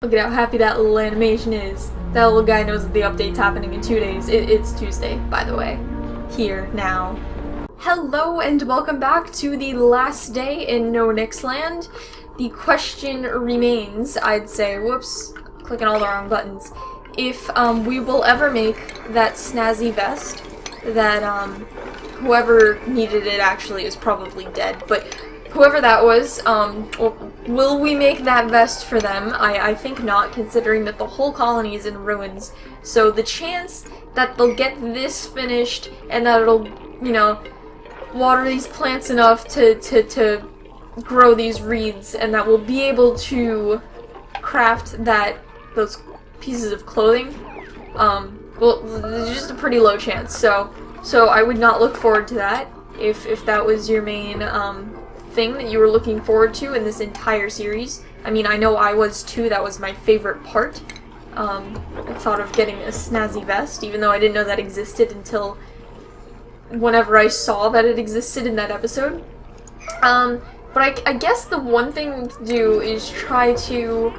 Look at how happy that little animation is. That little guy knows that the update's happening in 2 days. It's Tuesday, by the way. Here, now. Hello, and welcome back to the last day in Noniks land. The question remains, I'd say, whoops, clicking all the wrong buttons, if we will ever make that snazzy vest that whoever needed it actually is probably dead, but whoever that was, will we make that vest for them? I think not, considering that the whole colony is in ruins. So the chance that they'll get this finished and that it'll, you know, water these plants enough to grow these reeds and that we'll be able to craft those pieces of clothing, well, there's just a pretty low chance. So I would not look forward to that if that was your main, thing that you were looking forward to in this entire series. I mean, I know I was too. That was my favorite part. I thought of getting a snazzy vest, even though I didn't know that existed until whenever I saw that it existed in that episode. But I guess the one thing to do is try to,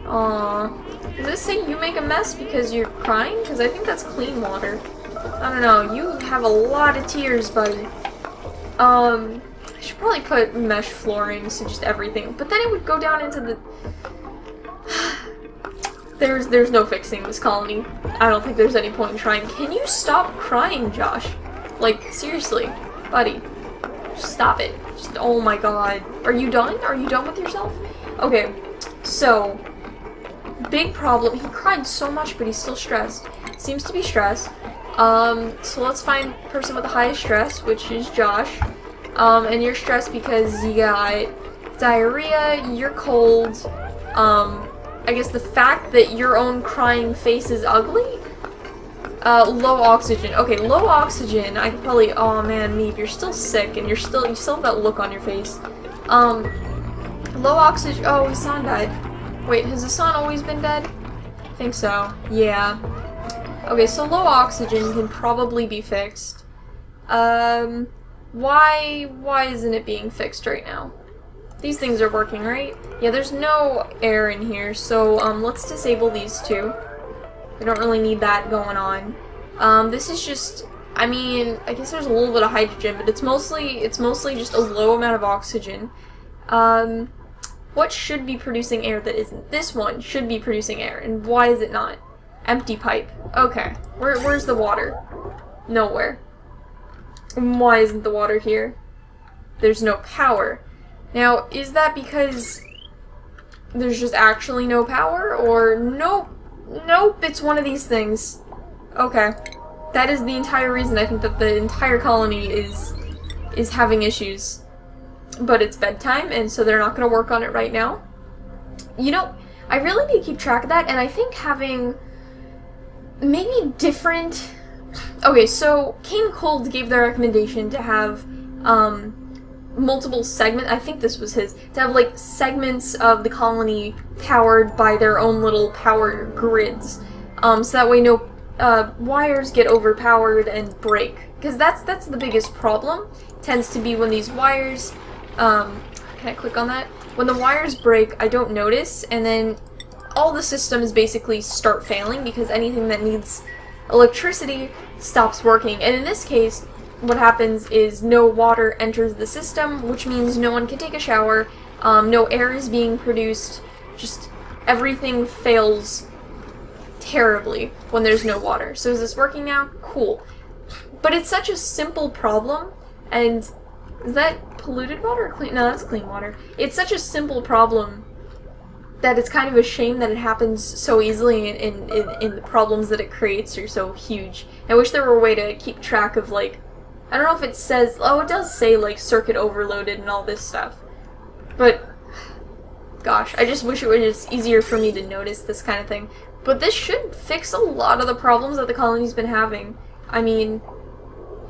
does this say you make a mess because you're crying? Because I think that's clean water. I don't know, you have a lot of tears, buddy. I should probably put mesh flooring, so just everything. But then it would go down into the... There's no fixing this colony. I don't think there's any point in trying. Can you stop crying, Josh? Like, seriously. Buddy. Just stop it. Just, oh my god. Are you done? Are you done with yourself? Okay, so... big problem. He cried so much, but he's still stressed. Seems to be stressed. So let's find the person with the highest stress, which is Josh. And you're stressed because you got diarrhea, you're cold, I guess the fact that your own crying face is ugly? Low oxygen. Okay, low oxygen, I could probably, oh man, Meep, you're still sick, and you still have that look on your face. Low oxygen, oh, Hassan died. Wait, has Hassan always been dead? I think so, yeah. Okay, so low oxygen can probably be fixed. Why isn't it being fixed right now? These things are working, right? Yeah, there's no air in here, so let's disable these two. We don't really need that going on. This is just, I mean, I guess there's a little bit of hydrogen, but it's mostly just a low amount of oxygen. What should be producing air that isn't? This one should be producing air, and why is it not? Empty pipe. Okay. Where's the water? Nowhere. Why isn't the water here? There's no power. Now, is that because there's just actually no power? Or nope, it's one of these things. Okay. That is the entire reason I think that the entire colony is having issues. But it's bedtime, and so they're not going to work on it right now. You know, I really need to keep track of that, and I think having maybe different... Okay, so Kane Cold gave the recommendation to have multiple segments, I think this was his, to have like segments of the colony powered by their own little power grids. So that way no wires get overpowered and break. Because that's the biggest problem. Tends to be when these wires, can I click on that? When the wires break, I don't notice, and then all the systems basically start failing because anything that needs electricity stops working. And in this case, what happens is no water enters the system, which means no one can take a shower, no air is being produced, just everything fails terribly when there's no water. So is this working now? Cool. But it's such a simple problem, and is that polluted water or clean? No, that's clean water. It's such a simple problem that it's kind of a shame that it happens so easily, in the problems that it creates are so huge. I wish there were a way to keep track of, like, I don't know if it says, oh, it does say, like, circuit overloaded and all this stuff. But, gosh, I just wish it was just easier for me to notice this kind of thing. But this should fix a lot of the problems that the colony's been having. I mean,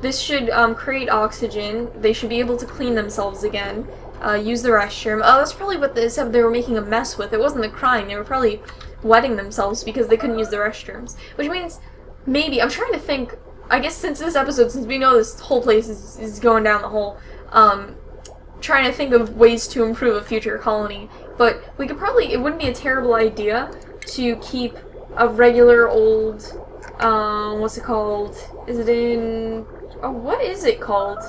this should create oxygen, they should be able to clean themselves again. Use the restroom. Oh, that's probably what they said they were making a mess with. It wasn't the crying, they were probably wetting themselves because they couldn't use the restrooms. Which means, maybe, I'm trying to think, I guess since this episode, since we know this whole place is going down the hole, trying trying to think of ways to improve a future colony. But we could probably, it wouldn't be a terrible idea to keep a regular old, what's it called? Is it in, oh, what is it called?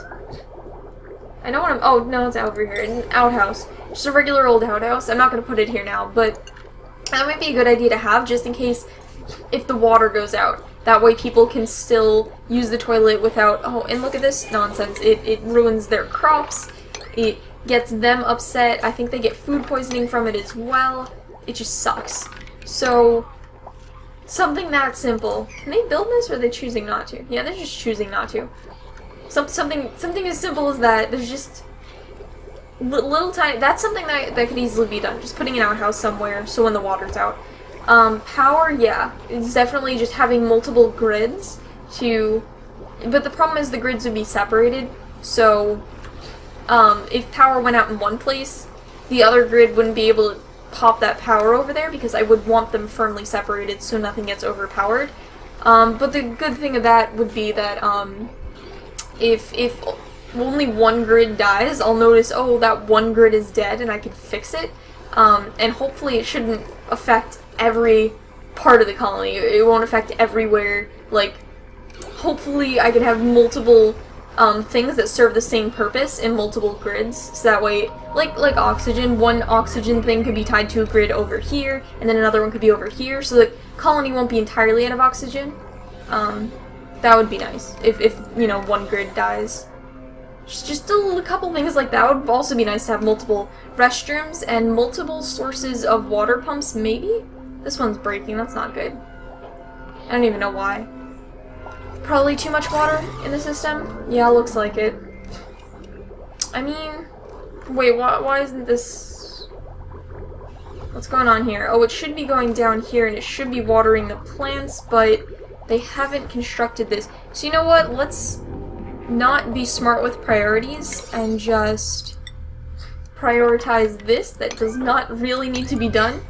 I know what I'm, oh, no, it's over here, an outhouse. Just a regular old outhouse. I'm not going to put it here now, but that might be a good idea to have just in case if the water goes out. That way people can still use the toilet without, oh, and look at this nonsense. It ruins their crops. It gets them upset. I think they get food poisoning from it as well. It just sucks. So, something that simple. Can they build this or are they choosing not to? Yeah, they're just choosing not to. Something as simple as that. There's just little tiny, that's something that could easily be done. Just putting an outhouse somewhere so when the water's out. Power, yeah. It's definitely just having multiple grids to, but the problem is the grids would be separated. So, if power went out in one place, the other grid wouldn't be able to pop that power over there because I would want them firmly separated so nothing gets overpowered. But the good thing of that would be that, if only one grid dies, I'll notice, oh, that one grid is dead and I can fix it. And hopefully it shouldn't affect every part of the colony. It won't affect everywhere. Like, hopefully I could have multiple things that serve the same purpose in multiple grids. So that way, like oxygen, one oxygen thing could be tied to a grid over here, and then another one could be over here, so the colony won't be entirely out of oxygen. That would be nice, if you know, one grid dies. Just a couple things like that. Would also be nice to have multiple restrooms and multiple sources of water pumps, maybe? This one's breaking, that's not good. I don't even know why. Probably too much water in the system? Yeah, looks like it. I mean, wait, why isn't this... What's going on here? Oh, it should be going down here and it should be watering the plants, but they haven't constructed this. So you know what? Let's not be smart with priorities and just prioritize this that does not really need to be done,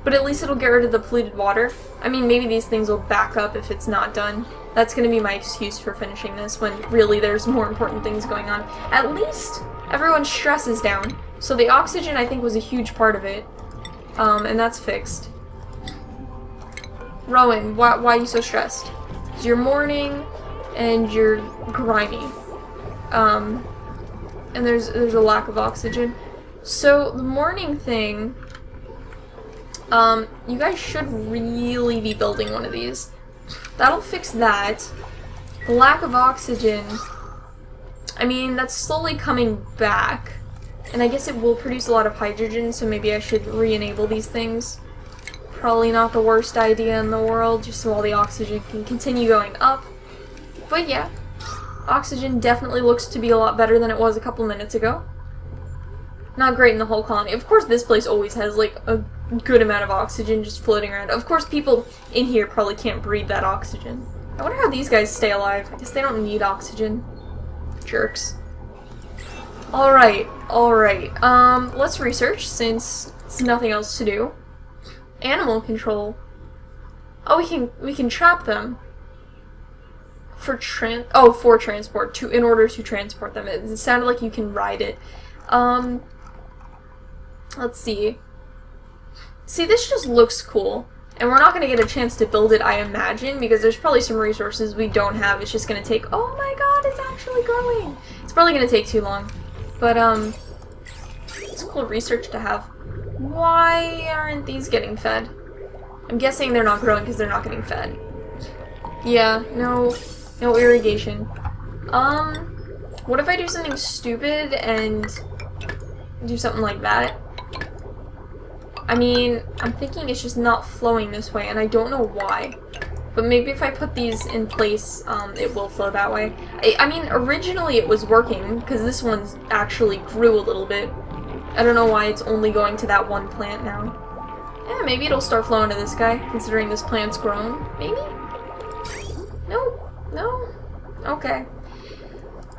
but at least it'll get rid of the polluted water. I mean, maybe these things will back up if it's not done. That's going to be my excuse for finishing this when really there's more important things going on. At least everyone's stress is down. So the oxygen, I think, was a huge part of it. And that's fixed. Rowan, why are you so stressed? 'Cause you're mourning and you're grimy. And there's a lack of oxygen. So the mourning thing, you guys should really be building one of these. That'll fix that. The lack of oxygen, I mean, that's slowly coming back. And I guess it will produce a lot of hydrogen, so maybe I should re-enable these things. Probably not the worst idea in the world, just so all the oxygen can continue going up. But yeah, oxygen definitely looks to be a lot better than it was a couple minutes ago. Not great in the whole colony. Of course, this place always has, like, a good amount of oxygen just floating around. Of course, people in here probably can't breathe that oxygen. I wonder how these guys stay alive. I guess they don't need oxygen. Jerks. Alright, alright. Let's research, since it's nothing else to do. Animal control. Oh, we can trap them. For transport, in order to transport them. It sounded like you can ride it. Let's see. See, this just looks cool. And we're not going to get a chance to build it, I imagine, because there's probably some resources we don't have. It's just going to take... Oh my god, it's actually growing! It's probably going to take too long. But, it's cool research to have. Why aren't these getting fed? I'm guessing they're not growing because they're not getting fed. Yeah, no irrigation. What if I do something stupid and do something like that? I mean, I'm thinking it's just not flowing this way, and I don't know why. But maybe if I put these in place, it will flow that way. I mean, originally it was working, because this one actually grew a little bit. I don't know why it's only going to that one plant now. Yeah, maybe it'll start flowing to this guy, considering this plant's grown. Maybe? No? No? Okay.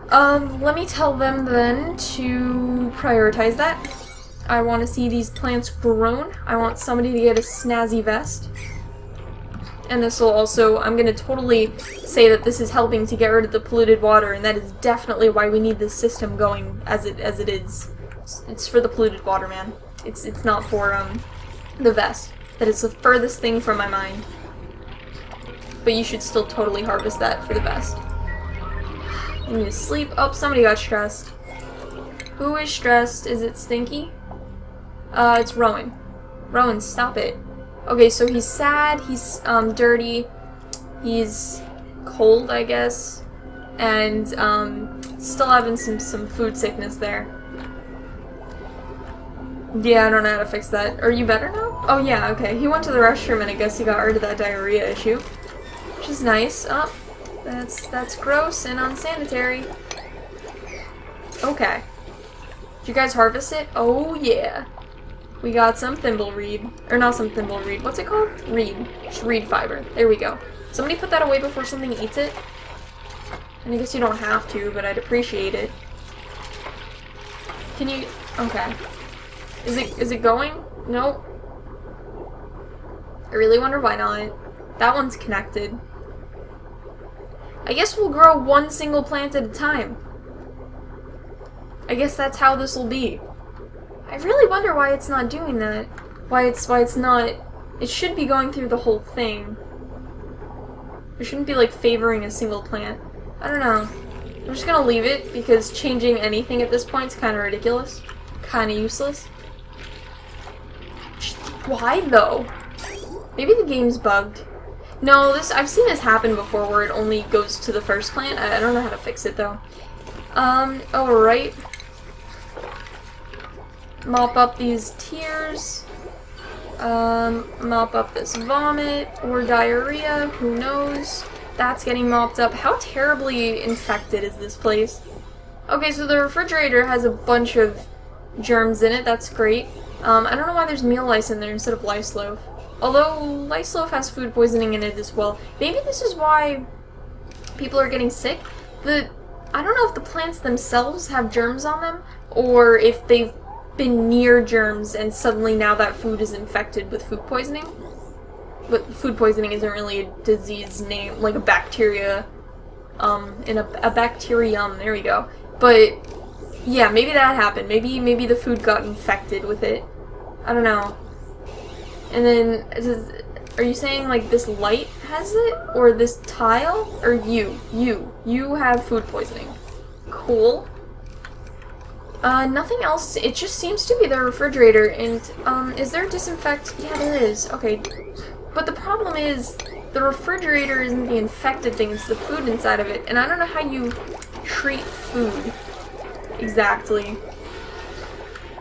Let me tell them then to prioritize that. I want to see these plants grown. I want somebody to get a snazzy vest. And this will also, I'm going to totally say that this is helping to get rid of the polluted water, and that is definitely why we need this system going as it is. It's for the polluted water, man. It's not for, the vest. That is the furthest thing from my mind. But you should still totally harvest that for the vest. I need to sleep. Oh, somebody got stressed. Who is stressed? Is it Stinky? It's Rowan. Rowan, stop it. Okay, so he's sad, he's, dirty, he's cold, I guess, and, still having some food sickness there. Yeah, I don't know how to fix that. Are you better now? Oh yeah, okay. He went to the restroom and I guess he got rid of that diarrhea issue. Which is nice. Oh, that's gross and unsanitary. Okay. Did you guys harvest it? Oh yeah. We got some thimbleweed. Or not some thimbleweed. What's it called? Reed. Just reed fiber. There we go. Somebody put that away before something eats it. And I guess you don't have to, but I'd appreciate it. Can you... Okay. Is it going? Nope. I really wonder why not. That one's connected. I guess we'll grow one single plant at a time. I guess that's how this will be. I really wonder why it's not doing that. Why it's not... It should be going through the whole thing. It shouldn't be, like, favoring a single plant. I don't know. I'm just gonna leave it, because changing anything at this point is kind of ridiculous. Kind of useless. Why, though? Maybe the game's bugged. No, I've seen this happen before, where it only goes to the first plant. I don't know how to fix it, though. Alright. Mop up these tears. Mop up this vomit or diarrhea, who knows. That's getting mopped up. How terribly infected is this place? Okay, so the refrigerator has a bunch of germs in it. That's great. I don't know why there's meal lice in there instead of lice loaf. Although lice loaf has food poisoning in it as well. Maybe this is why people are getting sick. I don't know if the plants themselves have germs on them, or if they've been near germs and suddenly now that food is infected with food poisoning. But food poisoning isn't really a disease name, like a bacteria, in a bacterium, there we go. But, yeah, maybe that happened. Maybe the food got infected with it. I don't know. And then, are you saying, like, this light has it? Or this tile? Or you have food poisoning. Cool. Nothing else. It just seems to be the refrigerator. And, is there disinfect? Yeah, there is. Okay. But the problem is, the refrigerator isn't the infected thing, it's the food inside of it. And I don't know how you treat food exactly.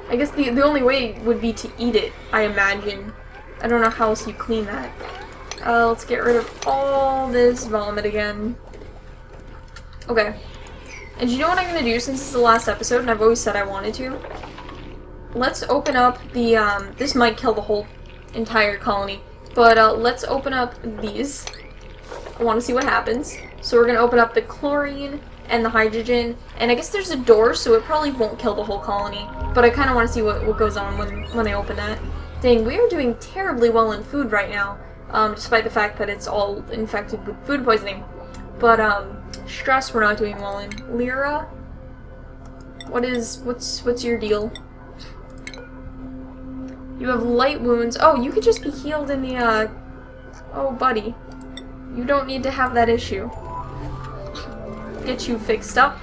I guess the only way would be to eat it, I imagine. I don't know how else you clean that. Let's get rid of all this vomit again. Okay. And you know what I'm gonna do since it's the last episode, and I've always said I wanted to? Let's open up the, this might kill the whole entire colony, but, let's open up these. I want to see what happens. So we're gonna open up the chlorine and the hydrogen, and I guess there's a door, so it probably won't kill the whole colony, but I kind of want to see what goes on when I open that. Dang, we are doing terribly well in food right now, despite the fact that it's all infected with food poisoning. But, stress we're not doing well in. Lyra? What's your deal? You have light wounds. Oh, you could just be healed in the, oh, buddy. You don't need to have that issue. Get you fixed up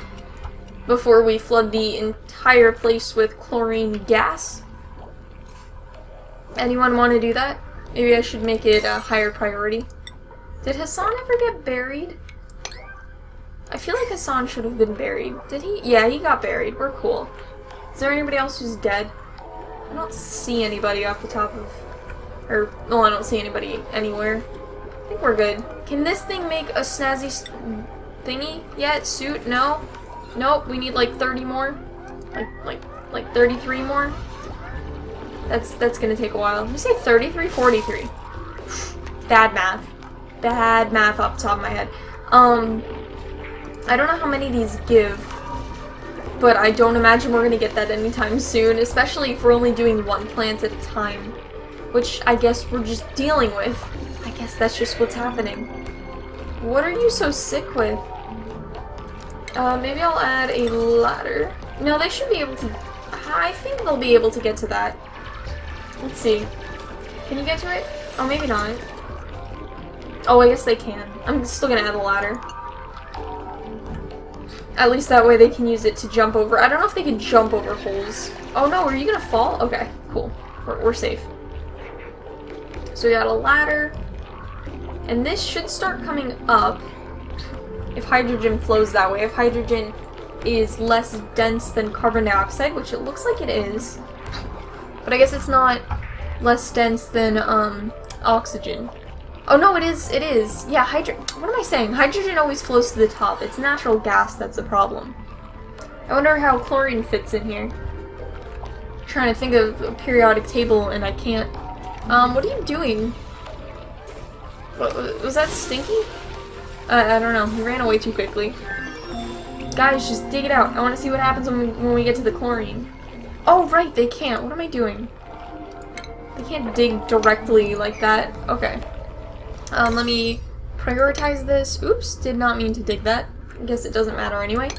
before we flood the entire place with chlorine gas. Anyone want to do that? Maybe I should make it a higher priority. Did Hassan ever get buried? I feel like Hassan should have been buried. Did he? Yeah, he got buried. We're cool. Is there anybody else who's dead? I don't see anybody off the top of... Or, well, I don't see anybody anywhere. I think we're good. Can this thing make a snazzy thingy yet? Suit? No? Nope, we need like 30 more. Like 33 more. That's gonna take a while. Did you say 33? 43. Bad math. Bad math off the top of my head. I don't know how many these give, but I don't imagine we're gonna get that anytime soon, especially if we're only doing one plant at a time, which I guess we're just dealing with. I guess that's just what's happening. What are you so sick with? Maybe I'll add a ladder. No, they should be able to... I think they'll be able to get to that. Let's see. Can you get to it? Oh, maybe not. Oh, I guess they can. I'm still gonna add a ladder. At least that way they can use it to jump over. I don't know if they can jump over holes. Oh no, are you gonna fall? Okay, cool. We're safe. So we got a ladder. And this should start coming up if hydrogen flows that way. If hydrogen is less dense than carbon dioxide, which it looks like it is. But I guess it's not less dense than oxygen. Oh no, it is. Yeah, what am I saying? Hydrogen always flows to the top. It's natural gas that's the problem. I wonder how chlorine fits in here. I'm trying to think of a periodic table and I can't. What are you doing? Was that Stinky? I don't know. He ran away too quickly. Guys, just dig it out. I want to see what happens when we get to the chlorine. Oh, right, they can't. What am I doing? They can't dig directly like that. Okay. Let me prioritize this. Oops, did not mean to dig that. I guess it doesn't matter anyway.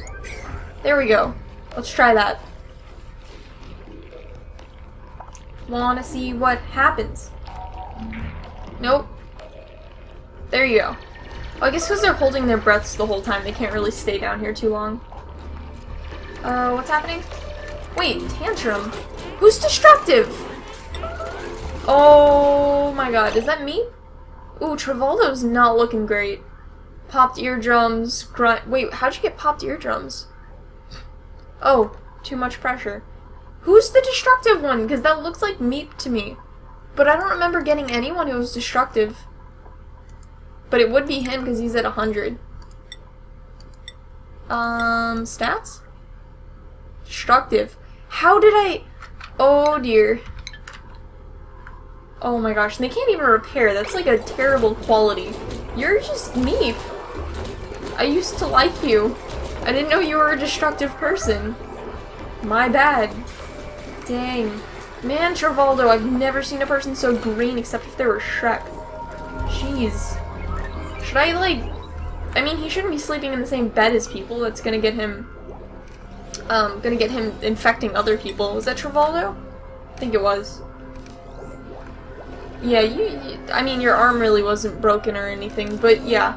There we go. Let's try that. Wanna see what happens? Nope. There you go. Oh, I guess because they're holding their breaths the whole time, they can't really stay down here too long. What's happening? Wait, tantrum? Who's destructive? Oh my god, is that me? Ooh, Travolta's not looking great. Popped eardrums, grunt. Wait, how'd you get popped eardrums? Oh, too much pressure. Who's the destructive one? Because that looks like Meep to me. But I don't remember getting anyone who was destructive. But it would be him because he's at 100. Stats? Destructive. How did I... Oh dear. Oh my gosh, and they can't even repair. That's like a terrible quality. You're just Meep. I used to like you. I didn't know you were a destructive person. My bad. Dang. Man, Travolta, I've never seen a person so green except if they were Shrek. Jeez. Should I, like... I mean, he shouldn't be sleeping in the same bed as people. That's gonna get him... infecting other people. Was that Travolta? I think it was. Yeah, I mean, your arm really wasn't broken or anything, but yeah.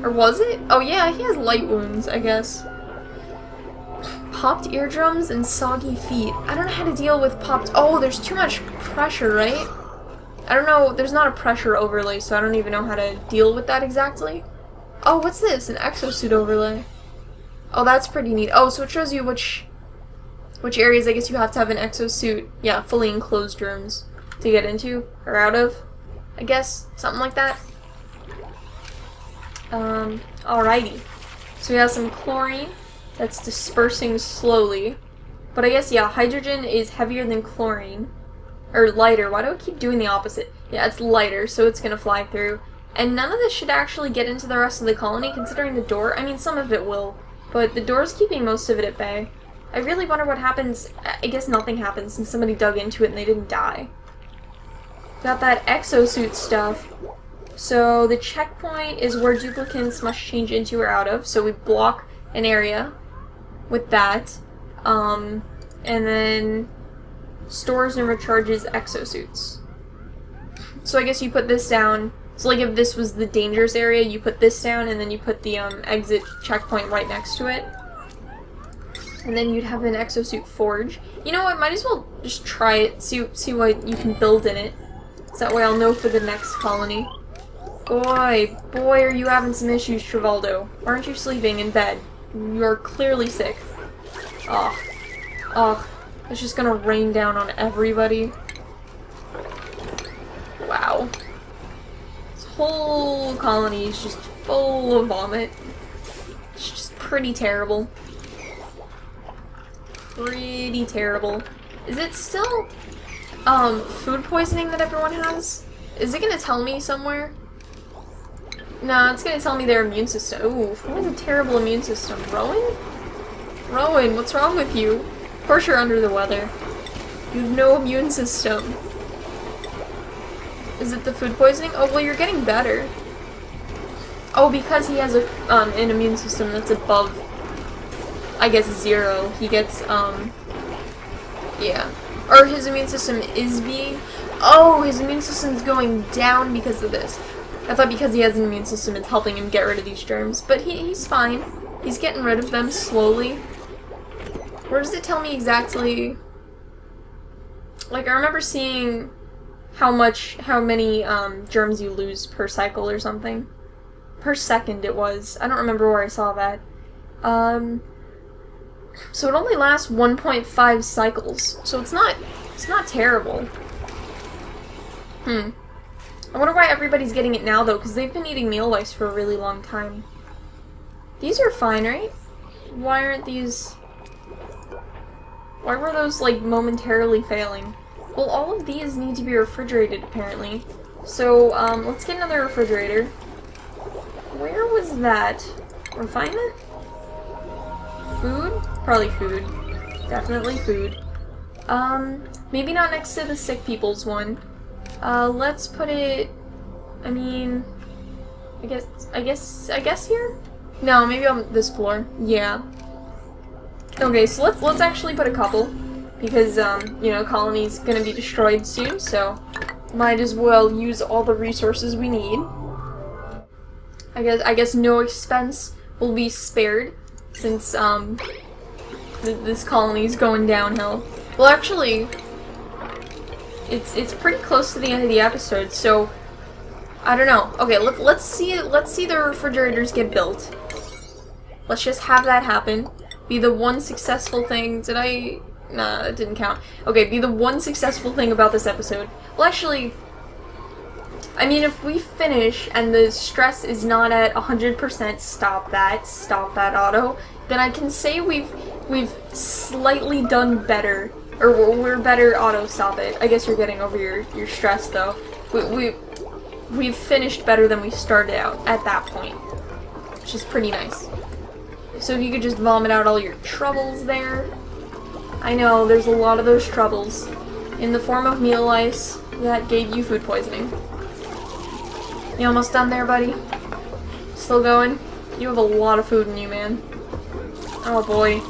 Or was it? Oh yeah, he has light wounds, I guess. Popped eardrums and soggy feet. I don't know how to deal with popped... Oh, there's too much pressure, right? I don't know, there's not a pressure overlay, so I don't even know how to deal with that exactly. Oh, what's this? An exosuit overlay. Oh, that's pretty neat. Oh, so it shows you which areas I guess you have to have an exosuit, yeah, fully enclosed rooms to get into, or out of, I guess, something like that. Alrighty. So we have some chlorine that's dispersing slowly, but I guess, yeah, hydrogen is heavier than chlorine, or lighter. Why do I keep doing the opposite? Yeah, it's lighter, so it's gonna fly through, and none of this should actually get into the rest of the colony, considering the door. I mean, some of it will, but the door's keeping most of it at bay. I really wonder what happens. I guess nothing happens since somebody dug into it and they didn't die. Got that exosuit stuff. So the checkpoint is where duplicants must change into or out of. So we block an area with that. And then stores and recharges exosuits. So I guess you put this down. So like if this was the dangerous area, you put this down and then you put the exit checkpoint right next to it. And then you'd have an exosuit forge. You know what, might as well just try it, see what you can build in it. So that way I'll know for the next colony. Boy, are you having some issues, Travolta. Why aren't you sleeping in bed? You're clearly sick. Ugh. It's just gonna rain down on everybody. Wow. This whole colony is just full of vomit. It's just pretty terrible. Pretty terrible. Is it still... food poisoning that everyone has? Is it gonna tell me somewhere? No, it's gonna tell me their immune system. Ooh, who has a terrible immune system? Rowan? Rowan, what's wrong with you? Of course you're under the weather. You have no immune system. Is it the food poisoning? Oh, well, you're getting better. Oh, because he has an immune system that's above, I guess, 0. He gets, Yeah. Or his immune system is being... Oh, his immune system's going down because of this. I thought because he has an immune system, it's helping him get rid of these germs. But he's fine. He's getting rid of them slowly. Where does it tell me exactly... Like, I remember seeing how many germs you lose per cycle or something. Per second it was. I don't remember where I saw that. So it only lasts 1.5 cycles. So it's not terrible. I wonder why everybody's getting it now, though, because they've been eating meal lice for a really long time. These are fine, right? Why aren't these... Why were those, like, momentarily failing? Well, all of these need to be refrigerated, apparently. So, let's get another refrigerator. Where was that? Refinement? Food? Probably food. Definitely food. Maybe not next to the sick people's one. Let's put it... I mean... I guess here? No, maybe on this floor. Yeah. Okay, so let's actually put a couple. Because, you know, colony's gonna be destroyed soon, so... Might as well use all the resources we need. I guess no expense will be spared. Since, this colony's going downhill. Well, actually... It's pretty close to the end of the episode, so... I don't know. Okay, let's see the refrigerators get built. Let's just have that happen. Be the one successful thing. Did I... Nah, that didn't count. Okay, be the one successful thing about this episode. Well, actually... I mean, if we finish and the stress is not at 100%, stop that auto, then I can say we've slightly done better. Or we're better auto, stop it. I guess you're getting over your stress, though. We've finished better than we started out at that point. Which is pretty nice. So if you could just vomit out all your troubles there. I know, there's a lot of those troubles. In the form of meal lice that gave you food poisoning. You almost done there, buddy? Still going? You have a lot of food in you, man. Oh boy.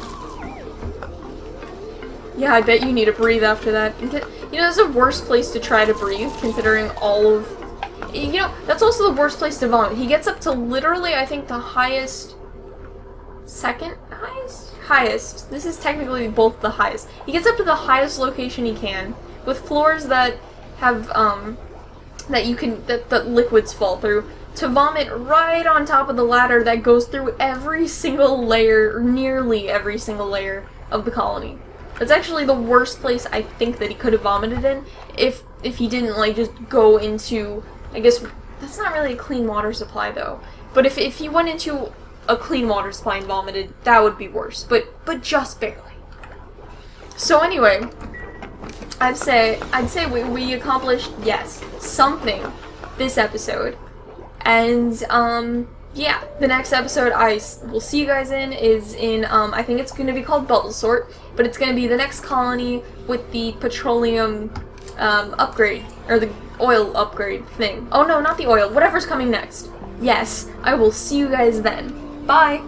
Yeah, I bet you need to breathe after that. You know, that's the worst place to try to breathe, considering all of... You know, that's also the worst place to vomit. He gets up to literally, I think, the highest... Second highest? Highest. This is technically both the highest. He gets up to the highest location he can, with floors that have, that liquids fall through, to vomit right on top of the ladder that goes through every single layer, or nearly every single layer of the colony. That's actually the worst place I think that he could have vomited in, if he didn't, like, just go into, I guess, that's not really a clean water supply, though. But if he went into a clean water supply and vomited, that would be worse. But just barely. So anyway, I'd say we accomplished, yes, something this episode. And, yeah, the next episode I will see you guys in is in, I think it's going to be called Bubble Sort, but it's going to be the next colony with the petroleum, upgrade, or the oil upgrade thing. Oh no, not the oil, whatever's coming next. Yes, I will see you guys then. Bye!